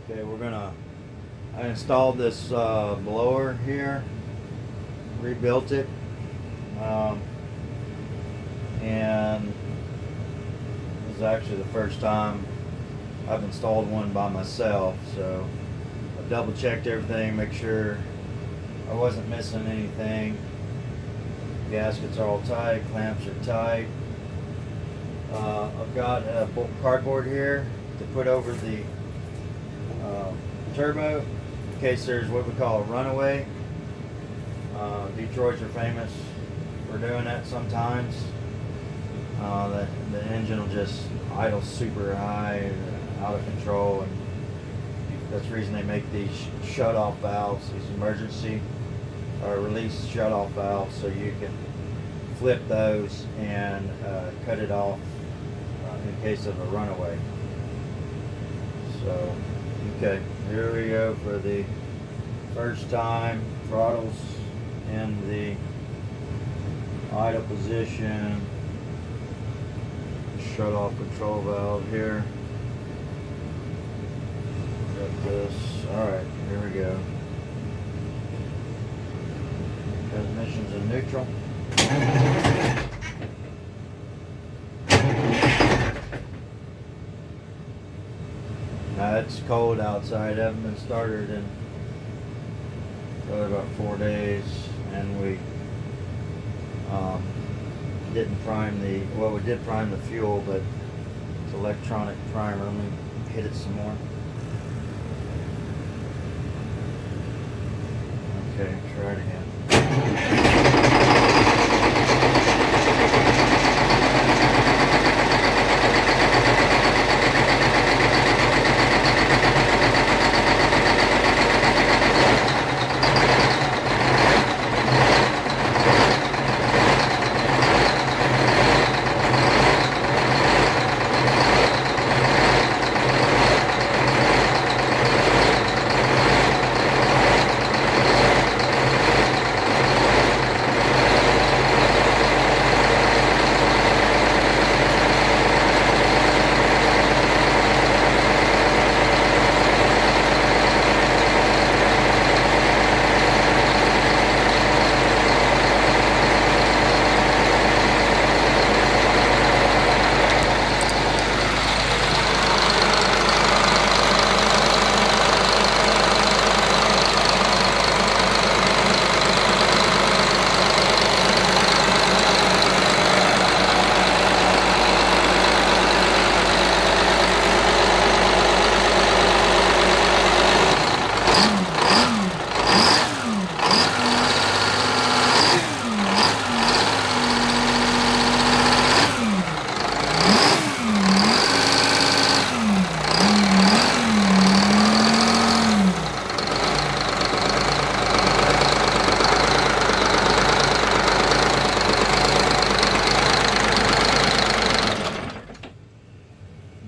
Okay, I installed this blower here, rebuilt it, um, and this is actually the first time I've installed one by myself. So I double checked everything, make sure I wasn't missing anything. Gaskets are all tight, clamps are tight. I've got a cardboard here to put over the turbo in case there's what we call a runaway. Detroit's are famous for doing that sometimes. The engine will just idle super high, out of control, and that's the reason they make these shut-off valves, these emergency or release shut-off valves, so you can flip those and cut it off in case of a runaway. So, okay, here we go for the first time. Throttles in the idle position. Shut off control valve here. Got this. Alright, here we go. Transmission's in neutral. Now it's cold outside. I haven't been started in probably about 4 days, and we didn't prime we did prime the fuel, but it's electronic primer. Let me hit it some more. Okay, try it again.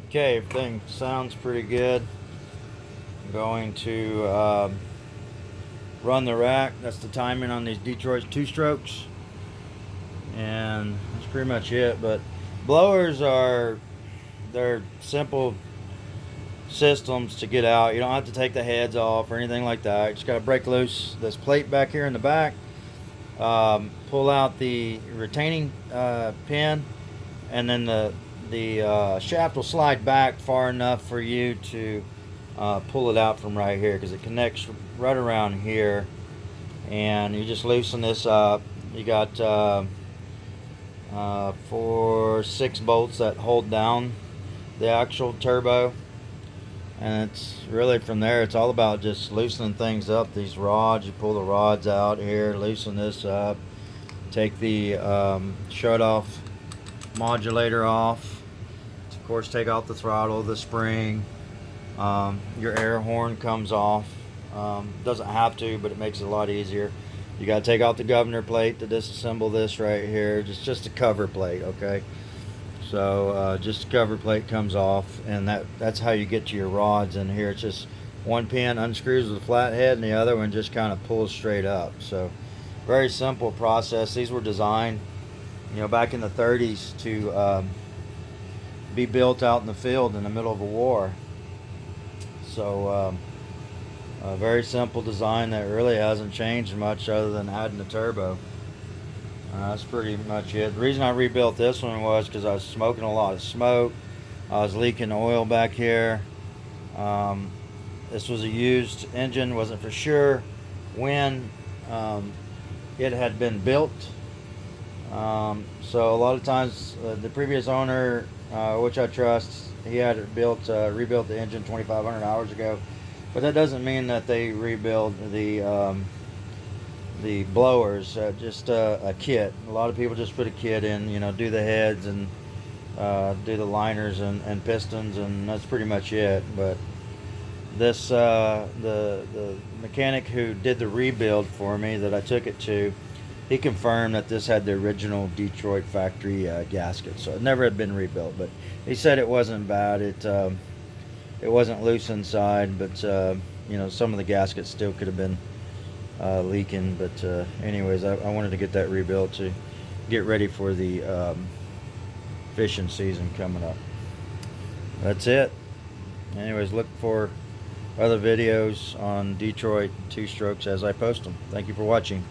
Okay, everything sounds pretty good. I'm going to run the rack. That's the timing on these Detroit 2-strokes, and that's pretty much it. But blowers they're simple systems to get out. You don't have to take the heads off or anything like that. You just got to break loose this plate back here in the back, pull out the retaining pin, and then the shaft will slide back far enough for you to pull it out from right here, because it connects right around here, and you just loosen this up. You got 6 bolts that hold down the actual turbo, and it's really from there it's all about just loosening things up. These rods, you pull the rods out here, loosen this up, take the shut off modulator off, of course take off the throttle, the spring, your air horn comes off. Doesn't have to, but it makes it a lot easier. You got to take off the governor plate to disassemble this right here. Just a cover plate, okay? So just the cover plate comes off, and that's how you get to your rods in here. It's just one pin unscrews with a flat head, and the other one just kind of pulls straight up. So very simple process. These were designed, back in the 30s to be built out in the field in the middle of a war. So a very simple design that really hasn't changed much other than adding the turbo. That's pretty much it. The reason I rebuilt this one was because I was smoking a lot of smoke. I was leaking oil back here. Um, this was a used engine. Wasn't for sure when it had been built. So a lot of times the previous owner, which I trust, he had it built, rebuilt the engine 2,500 hours ago. But that doesn't mean that they rebuild the blowers. Just a kit. A lot of people just put a kit in, do the heads and do the liners and pistons, and that's pretty much it. But this the mechanic who did the rebuild for me that I took it to, he confirmed that this had the original Detroit factory gasket, so it never had been rebuilt. But he said it wasn't bad. It wasn't loose inside, but some of the gaskets still could have been leaking. But anyways, I wanted to get that rebuilt to get ready for the fishing season coming up. That's it. Anyways, look for other videos on Detroit two-strokes as I post them. Thank you for watching.